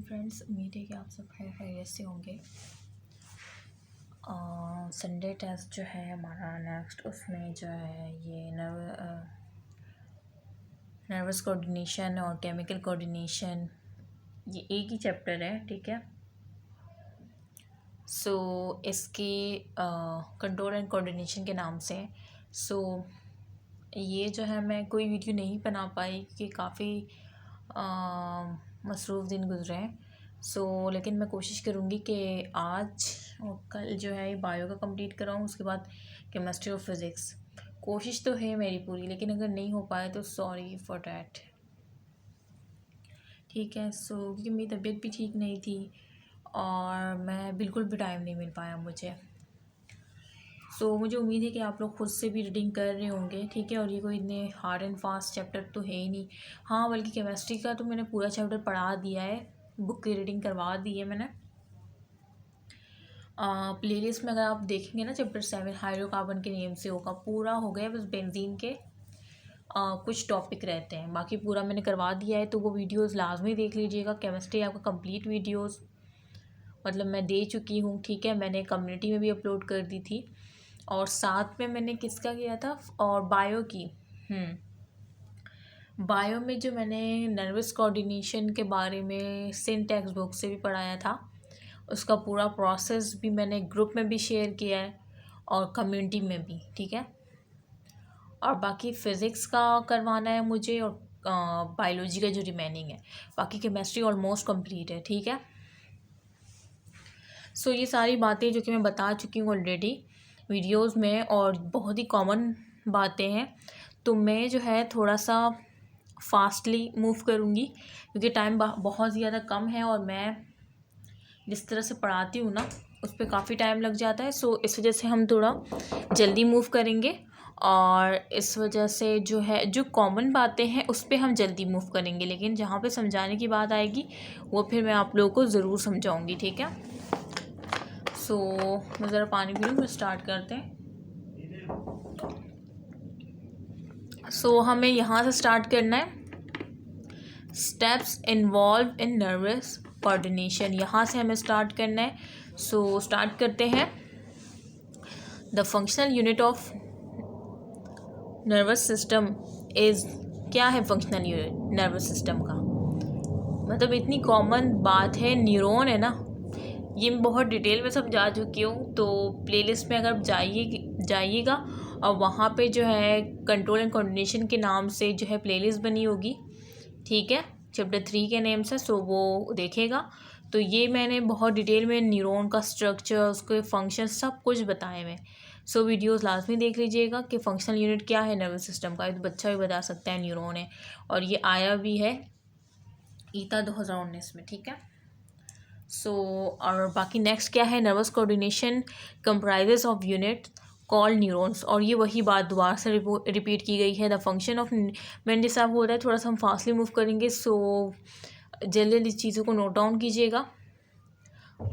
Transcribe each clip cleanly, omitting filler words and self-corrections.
Friends, उम्मीद है कि आप सब खैरियत से होंगे। संडे टेस्ट जो है हमारा नेक्स्ट, उसमें जो है ये नर्वस कोऑर्डिनेशन और केमिकल कोऑर्डिनेशन, ये एक ही चैप्टर है, ठीक है। सो इसके कंट्रोल एंड कोऑर्डिनेशन के नाम से ये जो है मैं कोई वीडियो नहीं बना पाई कि काफ़ी मसरूफ़ दिन गुजरे हैं। लेकिन मैं कोशिश करूँगी कि आज और कल जो है बायो का कंप्लीट कराऊँ, उसके बाद केमिस्ट्री और फिज़िक्स। कोशिश तो है मेरी पूरी, लेकिन अगर नहीं हो पाए तो सॉरी फॉर डैट, ठीक है। क्योंकि मेरी तबीयत भी ठीक नहीं थी और मैं बिल्कुल भी टाइम नहीं मिल पाया मुझे। मुझे उम्मीद है कि आप लोग खुद से भी रीडिंग कर रहे होंगे, ठीक है। और ये कोई इतने हार्ड एंड फास्ट चैप्टर तो है ही नहीं। हाँ, बल्कि केमिस्ट्री का तो मैंने पूरा चैप्टर पढ़ा दिया है, बुक की रीडिंग करवा दी है मैंने। प्लेलिस्ट में अगर आप देखेंगे ना, चैप्टर 7 हाइड्रोकार्बन के नेम से होगा, पूरा हो गया। बस बेंजीन के कुछ टॉपिक रहते हैं, बाकी पूरा मैंने करवा दिया है। तो वो वीडियोस लाजमी देख लीजिएगा। केमिस्ट्री आपका कंप्लीट वीडियोस मतलब मैं दे चुकी हूँ, ठीक है। मैंने कम्युनिटी में भी अपलोड कर दी थी, और साथ में मैंने किसका किया था, और बायो की। बायो में जो मैंने नर्वस कोऑर्डिनेशन के बारे में सिन टेक्स्ट बुक से भी पढ़ाया था, उसका पूरा प्रोसेस भी मैंने ग्रुप में भी शेयर किया है और कम्युनिटी में भी, ठीक है। और बाकी फ़िज़िक्स का करवाना है मुझे, और बायोलॉजी का जो रिमेनिंग है। बाकी केमिस्ट्री ऑलमोस्ट कंप्लीट है, ठीक है। ये सारी बातें जो कि मैं बता चुकी हूँ ऑलरेडी वीडियोस में, और बहुत ही कॉमन बातें हैं। तो मैं जो है थोड़ा सा फास्टली मूव करूँगी, क्योंकि टाइम बहुत ज़्यादा कम है, और मैं जिस तरह से पढ़ाती हूँ ना, उस पर काफ़ी टाइम लग जाता है। इस वजह से हम थोड़ा जल्दी मूव करेंगे, और इस वजह से जो है जो कॉमन बातें हैं उस पर हम जल्दी मूव करेंगे, लेकिन जहाँ पे समझाने की बात आएगी वो फिर मैं आप लोगों को ज़रूर समझाऊँगी, ठीक है। मैं ज़रा पानी पी लूँ, फिर स्टार्ट करते हैं। हमें यहाँ से स्टार्ट करना है। Steps involve in nervous coordination, यहाँ से हमें स्टार्ट करना है। स्टार्ट करते हैं। The functional unit of nervous system is, क्या है फंक्शनल यूनिट नर्वस सिस्टम का? मतलब इतनी कॉमन बात है, न्यूरॉन है ना। ये मैं बहुत डिटेल में समझा चुकी हूँ, तो प्लेलिस्ट में अगर जाइएगा और वहाँ पे जो है कंट्रोल एंड कोऑर्डिनेशन के नाम से जो है प्लेलिस्ट बनी होगी, ठीक है, चैप्टर 3 के नेम से। वो देखेगा। तो ये मैंने बहुत डिटेल में न्यूरॉन का स्ट्रक्चर, उसके फंक्शन, सब कुछ बताए हुए। वीडियोस लाजमी देख लीजिएगा कि फंक्शनल यूनिट क्या है नर्वस सिस्टम का। ये तो बच्चा भी बता सकता है न्यूरॉन है, और ये आया भी है ईता 2019 में, ठीक है। और बाकी नेक्स्ट क्या है, nervous coordination comprises of unit called neurons, और ये वही बात दोबारा से रिपीट की गई है। द फंक्शन ऑफ, मैंने जैसा आपको बताया, थोड़ा सा हम फास्टली मूव करेंगे। जल्दी जल्दी चीज़ों को नोट डाउन कीजिएगा,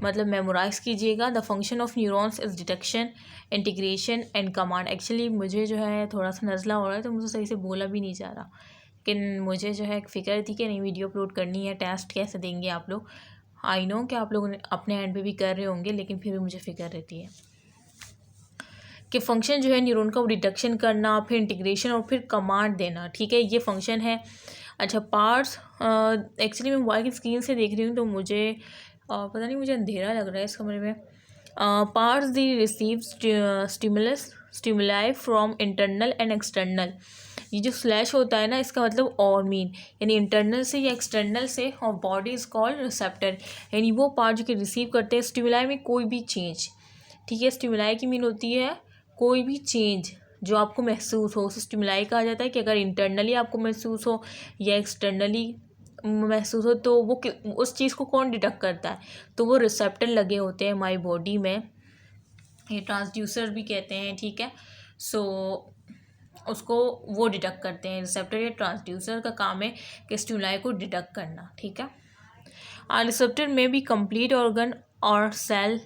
मतलब मेमोराइज़ कीजिएगा। The function of neurons is detection, integration and command. Actually मुझे जो है थोड़ा सा नज़ला हो रहा है, तो मुझे सही से बोला भी नहीं जा रहा, लेकिन मुझे जो है एक फ़िक्र थी कि नहीं वीडियो अपलोड करनी है। टेस्ट कैसे देंगे आप लोग? आई नो कि आप लोग अपने एंड पे भी कर रहे होंगे, लेकिन फिर भी मुझे फ़िक्र रहती है कि फ़ंक्शन जो है न्यूरॉन का, वो डिटेक्शन करना, फिर इंटीग्रेशन और फिर कमांड देना, ठीक है, ये फंक्शन है। अच्छा, पार्ट्स, एक्चुअली मैं मोबाइल की स्क्रीन से देख रही हूँ, तो मुझे पता नहीं, मुझे अंधेरा लग रहा है इस कमरे में। Parts the receive stimuli from internal and external. ये जो स्लैश होता है ना, इसका मतलब और मीन, यानी इंटरनल से या एक्सटर्नल से, और बॉडी इज़ कॉल्ड रिसेप्टर, यानी वो पार्ट जो कि रिसीव करते हैं स्टिमुलाई में कोई भी चेंज, ठीक है। स्टिमुलाई की मीन होती है कोई भी चेंज जो आपको महसूस हो, उसे स्टिमुलाई कहा जाता है। कि अगर इंटरनली आपको महसूस हो या एक्सटर्नली महसूस हो, तो वो उस चीज़ को कौन डिटेक्ट करता है? तो वो रिसेप्टर लगे होते हैं हमारी बॉडी में, ये ट्रांसड्यूसर भी कहते हैं, ठीक है। उसको वो डिटेक्ट करते हैं। रिसेप्टर या ट्रांसड्यूसर का काम है कि स्टिमुलाई को डिटेक्ट करना, ठीक है। रिसेप्टर में भी कंप्लीट ऑर्गन और सेल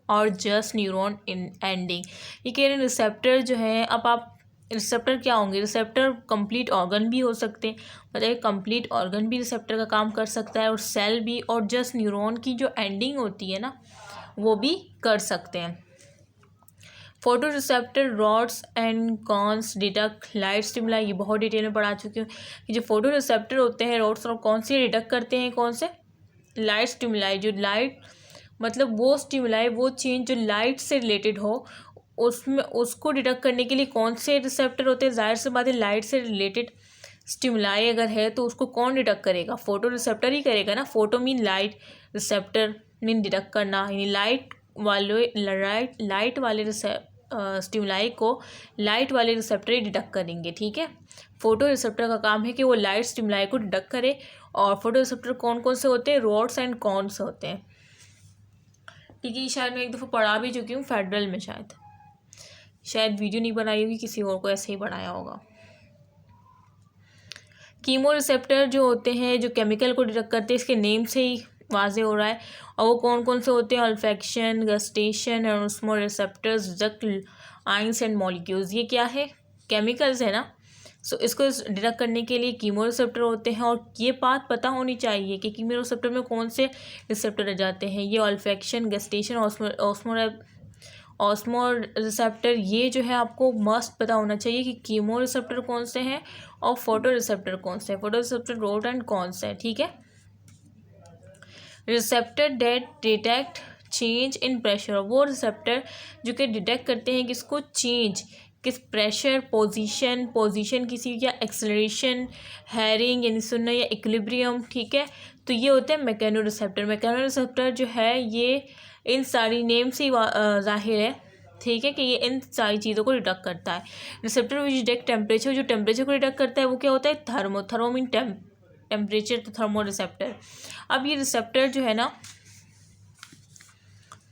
और जस्ट न्यूरॉन इन एंडिंग। ये कह रहे हैं रिसेप्टर जो है, अब आप रिसेप्टर क्या होंगे, रिसेप्टर कंप्लीट ऑर्गन भी हो सकते हैं, मतलब एक कंप्लीट ऑर्गन भी रिसेप्टर का काम कर सकता है, और सेल भी, और जस्ट न्यूरॉन की जो एंडिंग होती है ना वो भी कर सकते हैं। Photo receptor rods and cons detect light stimuli, ये बहुत डिटेल में पढ़ा चुकी हूँ कि जो फोटो रिसेप्टर होते हैं रॉड्स और कौन से डिटेक्ट करते हैं, कौन से, लाइट स्टिमुलाई, जो लाइट मतलब वो स्टिमुलाई, वो चेंज जो लाइट से रिलेटेड हो, उसमें उसको डिटेक्ट करने के लिए कौन से रिसेप्टर होते हैं। जाहिर सी बात है लाइट से रिलेटेड स्टिमुलाई अगर है तो उसको कौन डिटेक्ट करेगा, फोटो रिसेप्टर ही करेगा ना। Photo mean light, receptor mean detect करना, यानी लाइट वाले स्टिमुलाई को लाइट वाले रिसेप्टर ही डिटेक्ट करेंगे, ठीक है। फोटो रिसेप्टर का काम है कि वो लाइट स्टिमुलाई को डिटेक्ट करे। और फोटो रिसेप्टर कौन कौन से होते हैं, रॉड्स एंड कॉन्स होते हैं, ठीक है। शायद मैं एक दफ़ा पढ़ा भी चुकी हूँ फेडरल में, शायद वीडियो नहीं बनाई होगी, किसी और को ऐसे ही बनाया होगा। कीमो रिसेप्टर जो होते हैं जो केमिकल को डिटेक्ट करते हैं, इसके नेम से ही वाजे हो रहा है। और वो कौन कौन से होते हैं, ऑल्फैक्शन, गस्टेशन और osmo receptors, detect ions and molecules, ये क्या है, केमिकल्स है ना। सो इसको डिटेक्ट करने के लिए कीमो रिसेप्टर होते हैं। और ये बात पता होनी चाहिए कि कीमो रिसेप्टर में कौन से रिसेप्टर आ जाते हैं, ये ऑल्फैक्शन, गस्टेशन, ऑस्मो रिसेप्टर, ये जो है आपको मस्ट पता होना चाहिए कि कीमो रिसेप्टर कौन से हैं और फोटो रिसेप्टर कौन से हैं। फोटो रिसेप्टर रोड एंड कौन से हैं, ठीक है। Receptor that detect change in pressure, वो रिसेप्टर जो कि डिटेक्ट करते हैं किसको, चेंज, किस प्रेशर, पोजीशन किसी या एक्सेलरेशन, हैरिंग यानी सुनना या इक्विलिब्रियम, ठीक है। तो ये होते हैं मैकेनो रिसेप्टर। मैकेनो रिसेप्टर जो है ये इन सारी नेम से ही जाहिर है, ठीक है, कि ये इन सारी चीज़ों को डिटेक्ट करता है। रिसेप्टर विच डिटेक्ट टेम्परेचर, जो टेम्परेचर को डिटेक्ट करता है वो क्या होता है, थर्मो मीन टेम्परेचर, तो थर्मो रिसेप्टर। अब ये रिसेप्टर जो है ना,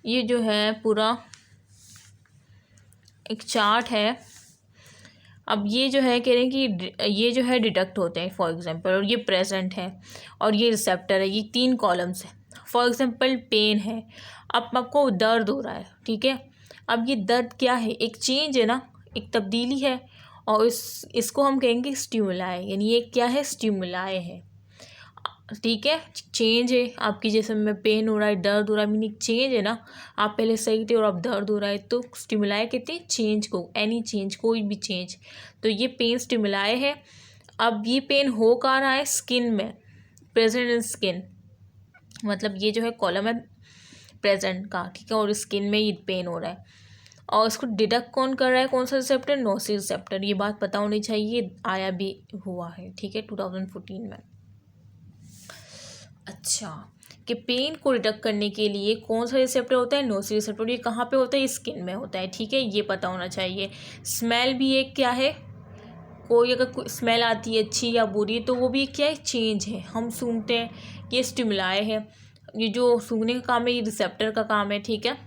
ये जो है पूरा एक चार्ट है। अब ये जो है कह रहे हैं कि ये जो है डिटेक्ट होते हैं फॉर एग्जांपल, और ये प्रेजेंट है, और ये रिसेप्टर है, ये 3 कॉलम्स है। फॉर एग्जांपल पेन है, अब आपको दर्द हो रहा है, ठीक है। अब ये दर्द क्या है, एक चेंज है ना, एक तब्दीली है, और इसको हम कहेंगे स्टिमुलाई, यानी ये क्या है, स्टिमुलाई है, ठीक है, चेंज है। आपकी जैसे में पेन हो रहा है, दर्द हो रहा है, मीनिंग चेंज है ना, आप पहले सही थे और अब दर्द हो रहा है, तो स्टिमुलाई कहते हैं चेंज को, एनी चेंज, कोई भी चेंज। तो ये पेन स्टिमुलाई है। अब ये पेन हो कहाँ रहा है, स्किन में, प्रेजेंट इन स्किन, मतलब ये जो है कॉलम है प्रेजेंट का, ठीक है, और स्किन में ये पेन हो रहा है। और इसको डिटेक्ट कौन कर रहा है, कौन सा रिसेप्टर, नोसी रिसेप्टर, ये बात पता होनी चाहिए, आया भी हुआ है, ठीक है, 2014 में। अच्छा, कि पेन को डिटेक्ट करने के लिए कौन सा रिसेप्टर होता है, नोसी रिसेप्टर, ये कहाँ पे होता है, स्किन में होता है, ठीक है, ये पता होना चाहिए। स्मेल भी एक क्या है, कोई अगर कोई स्मेल आती है अच्छी या बुरी, तो वो भी क्या है, चेंज है, हम सूंघते हैं, ये स्टिमुलाई है, ये जो सूंघने का काम है ये रिसेप्टर का काम है, ठीक है।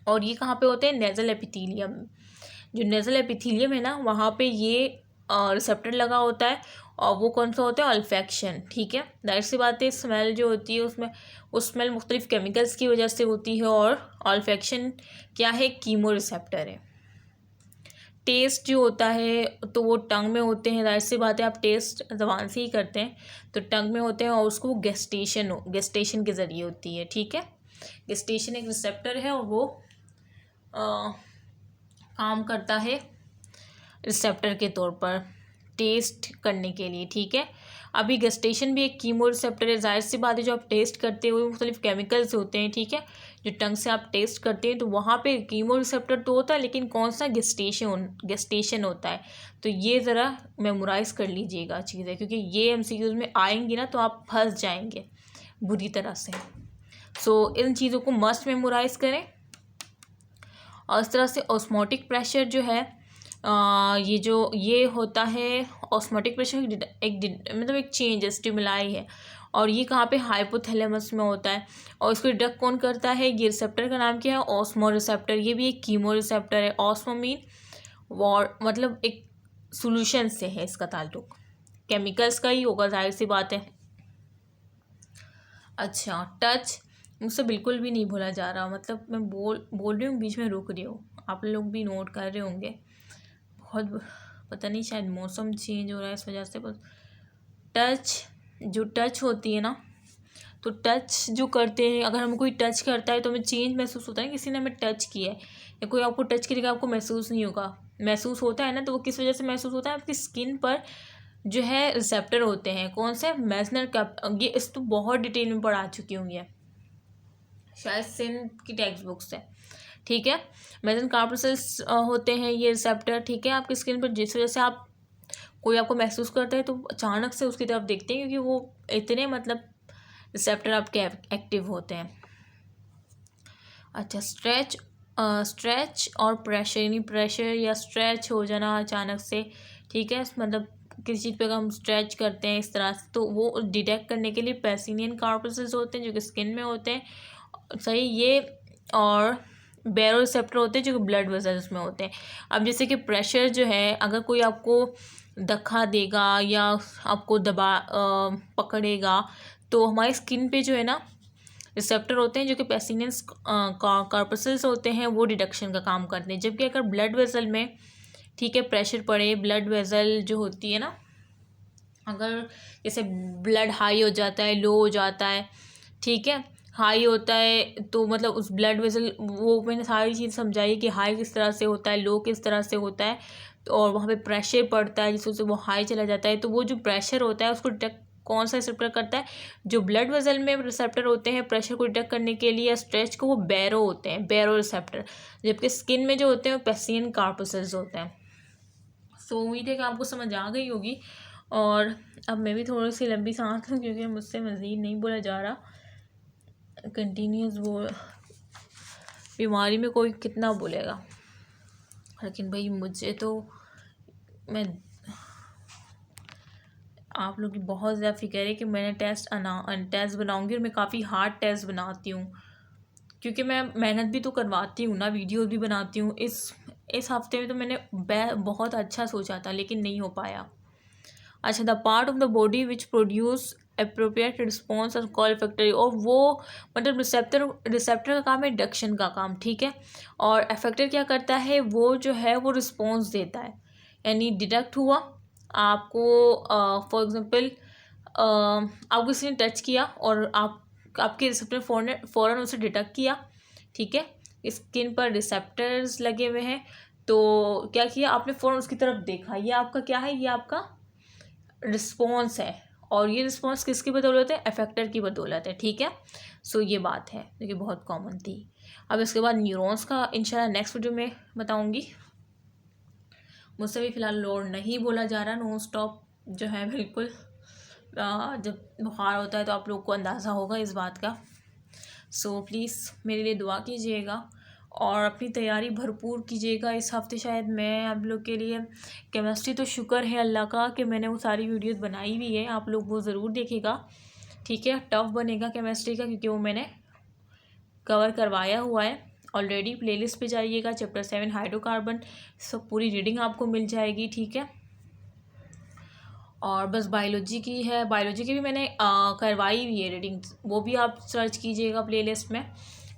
और ये कहाँ पे होते हैं, नेजल एपिथीलियम, जो नेजल एपिथीलियम है ना वहाँ पे ये रिसेप्टर लगा होता है, और वो कौन सा होता है, अल्फैक्शन, ठीक है। जाहिर सी बात है स्मेल जो होती है उसमें वो स्मेल मुख्तलिफ केमिकल्स की वजह से होती है, और अल्फैक्शन क्या है, कीमो रिसेप्टर है। टेस्ट जो होता है तो वो टंग में होते हैं, जाहिर सी बात है आप टेस्ट ज़बान से ही करते हैं, तो टंग में होते हैं, और उसको गेस्टेशन के ज़रिए होती है, ठीक है। गेस्टेशन एक रिसेप्टर है और वो काम करता है रिसेप्टर के तौर पर टेस्ट करने के लिए, ठीक है। अभी गेस्टेशन भी एक कीमो रिसेप्टर है, जाहिर सी बात है जो आप टेस्ट करते हो मुख्तलिफ केमिकल्स होते हैं, ठीक है, जो टंग से आप टेस्ट करते हैं तो वहाँ पे कीमो रिसेप्टर तो होता है, लेकिन कौन सा, गेस्टेशन होता है। तो ये ज़रा मेमोराइज़ कर लीजिएगा चीज़ें, क्योंकि ये MCQs में आएंगी ना तो आप फंस जाएंगे बुरी तरह से। सो इन चीज़ों को मस्ट मेमोराइज़ करें। और इस तरह से ऑस्मोटिक प्रेशर जो है ये होता है, ऑस्मोटिक प्रेशर मतलब एक चेंज है, स्टिमुलाई है, और ये कहाँ पे, हाइपोथैलेमस में होता है। और इसको डिटेक्ट कौन करता है, ये रिसेप्टर का नाम क्या है, ऑस्मो रिसेप्टर, ये भी एक कीमो रिसेप्टर है। ऑस्मो मीन मतलब एक सोल्यूशन से है इसका ताल्लुक, केमिकल्स का ही होगा, जाहिर सी बात है। अच्छा, टच मुझसे बिल्कुल भी नहीं भूला जा रहा, मतलब मैं बोल रही हूँ, बीच में रुक रही हूँ, आप लोग भी नोट कर रहे होंगे, बहुत पता नहीं, शायद मौसम चेंज हो रहा है इस वजह से। बस टच होती है ना, तो टच जो करते हैं, अगर हमें कोई टच करता है तो हमें चेंज महसूस होता है, किसी ने हमें टच किया है या कोई आपको टच करेगा, आपको महसूस नहीं होगा। महसूस होता है ना, तो वो किस वजह से महसूस होता है, आपकी स्किन पर जो है रिसेप्टर होते हैं। कौन से? मेसनर का। ये इस तो बहुत डिटेल में पढ़ा चुकी हूँ, ये शायद सिंध की टेक्स्ट बुक से, ठीक है। मेसन कार्पोसेल्स होते हैं ये रिसेप्टर, ठीक है, आपकी स्किन पर। जिस वजह से आप कोई आपको महसूस करता है तो अचानक से उसकी तरफ देखते हैं, क्योंकि वो इतने मतलब रिसेप्टर आपके एक्टिव होते हैं। अच्छा, स्ट्रेच और प्रेशर, यानी प्रेशर या स्ट्रेच हो जाना अचानक से, ठीक है, मतलब किसी चीज़ पे अगर हम स्ट्रेच करते हैं इस तरह से, तो वो डिटेक्ट करने के लिए पैसिनियन कार्पोसेल्स होते हैं जो कि स्किन में होते हैं, सही ये। और बैरो रिसेप्टर होते हैं जो कि ब्लड वेसल्स में होते हैं। अब जैसे कि प्रेशर जो है, अगर कोई आपको धक्का देगा या आपको पकड़ेगा, तो हमारी स्किन पे जो है ना रिसेप्टर होते हैं जो कि पैसिनियस कार्पोसेल्स होते हैं, वो डिडक्शन का काम करते हैं। जबकि अगर ब्लड वेसल में, ठीक है, प्रेशर पड़े, ब्लड वेसल जो होती है ना, अगर जैसे ब्लड हाई हो जाता है, लो हो जाता है, ठीक है, हाई होता है तो मतलब उस ब्लड वेसल, वो मैंने सारी चीज़ समझाई कि हाई किस तरह से होता है, लो किस तरह से होता है, तो और वहाँ पे प्रेशर पड़ता है जिससे वो हाई चला जाता है। तो वो जो प्रेशर होता है उसको डिटेक्ट कौन सा रिसेप्टर करता है? जो ब्लड वेसल में रिसेप्टर होते हैं प्रेशर को डिटेक्ट करने के लिए या स्ट्रेच को, वो बैरो होते हैं, बैरो रिसेप्टर। जबकि स्किन में जो होते हैं वो पैसियन कार्पोसेल्स होते हैं। सो उम्मीद है कि आपको समझ आ गई होगी। और अब मैं भी थोड़ी सी लंबी सांस लूँ, क्योंकि मुझसे मज़ीद नहीं बोला जा रहा। कंटिन्यूस वो बीमारी में कोई कितना बोलेगा, लेकिन भाई मुझे तो, मैं आप लोग की बहुत ज़्यादा फिक्र है कि मैंने टेस्ट बनाऊंगी, और मैं काफ़ी हार्ड टेस्ट बनाती हूँ, क्योंकि मैं मेहनत भी तो करवाती हूँ ना, वीडियोस भी बनाती हूँ। इस हफ्ते में तो मैंने बहुत अच्छा सोचा था, लेकिन नहीं हो पाया। अच्छा, the part of the body which produce appropriate response और कॉल इफेक्टर, और वो मतलब रिसेप्टर का काम है इंडक्शन का काम, ठीक है, और इफेक्टर क्या करता है, वो जो है वो रिस्पॉन्स देता है। यानी डिटेक्ट हुआ आपको, फॉर एग्जांपल आपको किसी ने टच किया और आपके रिसेप्टर फ़ौरन उसे डिटेक्ट किया, ठीक है, स्किन पर रिसेप्टर्स लगे हुए हैं, तो क्या किया आपने, फ़ौरन उसकी तरफ देखा, ये आपका क्या है, ये आपका रिस्पॉन्स है। और ये रिस्पॉन्स किसकी बदौलत है? इफेक्टर की बदौलत है, ठीक है। सो ये बात है जो कि बहुत कॉमन थी। अब इसके बाद न्यूरॉन्स का इंशाल्लाह नेक्स्ट वीडियो में बताऊंगी। मुझसे भी फ़िलहाल लोड नहीं बोला जा रहा, नॉन स्टॉप जो है बिल्कुल। जब बुखार होता है तो आप लोग को अंदाज़ा होगा इस बात का। सो प्लीज़ मेरे लिए दुआ कीजिएगा और अपनी तैयारी भरपूर कीजिएगा। इस हफ्ते शायद मैं आप लोग के लिए केमिस्ट्री, तो शुक्र है अल्लाह का कि मैंने वो सारी वीडियोस बनाई हुई है, आप लोग वो ज़रूर देखिएगा, ठीक है। टफ़ बनेगा केमिस्ट्री का, क्योंकि वो मैंने कवर करवाया हुआ है ऑलरेडी। प्लेलिस्ट पे जाइएगा, चैप्टर 7 हाइड्रोकार्बन, सब पूरी रीडिंग आपको मिल जाएगी, ठीक है। और बस बायोलॉजी की है, बायोलॉजी की भी मैंने करवाई हुई है रीडिंग, वो भी आप सर्च कीजिएगा प्लेलिस्ट में।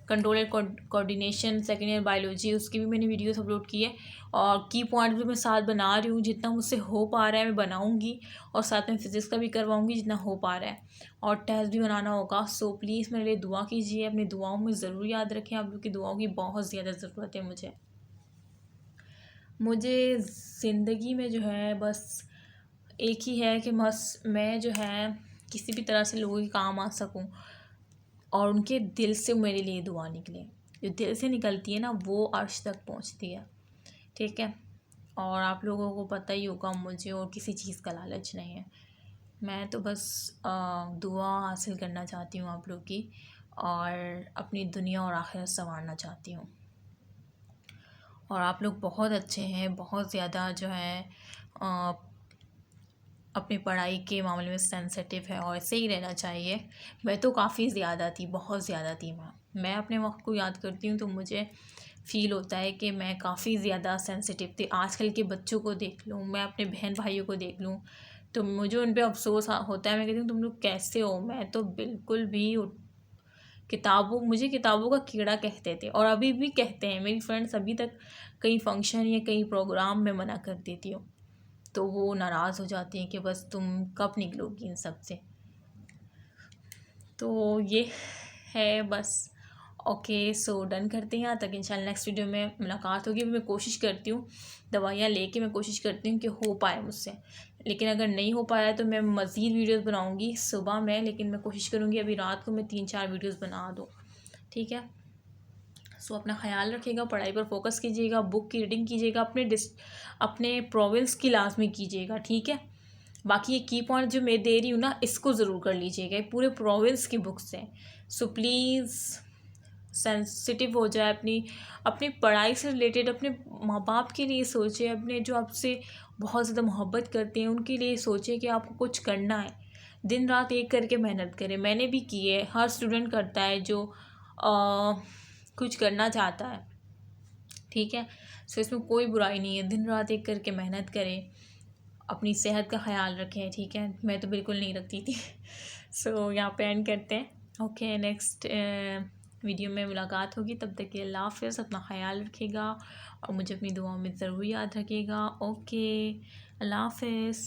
Control and coordination second year biology, उसकी भी मैंने वीडियोस अपलोड की है, और की पॉइंट भी मैं साथ बना रही हूँ, जितना मुझसे हो पा रहा है मैं बनाऊँगी, और साथ में फिज़िक्स का भी करवाऊँगी जितना हो पा रहा है, और टेस्ट भी बनाना होगा। सो प्लीज़ मेरे लिए दुआ कीजिए, अपनी दुआओं में ज़रूर याद रखें, आप लोग की दुआओं की बहुत ज़्यादा ज़रूरत है मुझे ज़िंदगी में जो है बस एक ही है कि बस मैं जो है किसी भी तरह से लोगों के काम आ सकूं, और उनके दिल से मेरे लिए दुआ निकले। जो दिल से निकलती है ना, वो अर्श तक पहुंचती है, ठीक है। और आप लोगों को पता ही होगा, मुझे और किसी चीज़ का लालच नहीं है। मैं तो बस दुआ हासिल करना चाहती हूँ आप लोग की, और अपनी दुनिया और आखिरत संवारना चाहती हूँ। और आप लोग बहुत अच्छे हैं, बहुत ज़्यादा जो है अपनी पढ़ाई के मामले में सेंसिटिव है, और ऐसे ही रहना चाहिए। मैं तो काफ़ी ज़्यादा थी, बहुत ज़्यादा थी। मैं अपने वक्त को याद करती हूँ तो मुझे फ़ील होता है कि मैं काफ़ी ज़्यादा सेंसिटिव थी। आजकल के बच्चों को देख लूँ, मैं अपने बहन भाइयों को देख लूँ, तो मुझे उन पर अफसोस होता है। मैं कहती हूँ तुम लोग कैसे हो। मैं तो बिल्कुल भी मुझे किताबों का कीड़ा कहते थे और अभी भी कहते हैं। मेरी फ्रेंड्स अभी तक कहीं फंक्शन या कहीं प्रोग्राम में मना कर देती हूँ तो वो नाराज़ हो जाती हैं कि बस तुम कब निकलोगी इन सब से। तो ये है बस। ओके, सो डन करते हैं यहाँ तक। इंशाल्लाह नेक्स्ट वीडियो में मुलाकात होगी। मैं कोशिश करती हूँ दवाइयाँ लेके, मैं कोशिश करती हूँ कि हो पाए मुझसे, लेकिन अगर नहीं हो पाया तो मैं मज़ीद वीडियोस बनाऊँगी सुबह में, लेकिन मैं कोशिश करूँगी अभी रात को मैं 3-4 वीडियोस बना दूँ, ठीक है। सो अपना ख्याल रखिएगा, पढ़ाई पर फोकस कीजिएगा, बुक की रीडिंग कीजिएगा, अपने प्रोविंस की लाजमी कीजिएगा, ठीक है। बाकी ये की पॉइंट जो मैं दे रही हूँ ना, इसको ज़रूर कर लीजिएगा, ये पूरे प्रोविंस की बुक्स हैं। सो प्लीज़ सेंसिटिव हो जाए, अपनी पढ़ाई से रिलेटेड अपने माँ बाप के लिए सोचें, अपने जो आपसे बहुत ज़्यादा मोहब्बत करते हैं उनके लिए सोचें कि आपको कुछ करना है। दिन रात एक करके मेहनत करें। मैंने भी की है, हर स्टूडेंट करता है जो कुछ करना चाहता है, ठीक है। सो इसमें कोई बुराई नहीं है। दिन रात एक करके मेहनत करें, अपनी सेहत का ख्याल रखें, ठीक है। मैं तो बिल्कुल नहीं रखती थी। सो यहाँ पे एंड करते हैं। ओके, नेक्स्ट वीडियो में मुलाकात होगी। तब तक के अल्लाह हाफ़िज़, अपना ख्याल रखिएगा और मुझे अपनी दुआओं में ज़रूर याद रखिएगा। ओके, अल्लाह हाफ़िज़।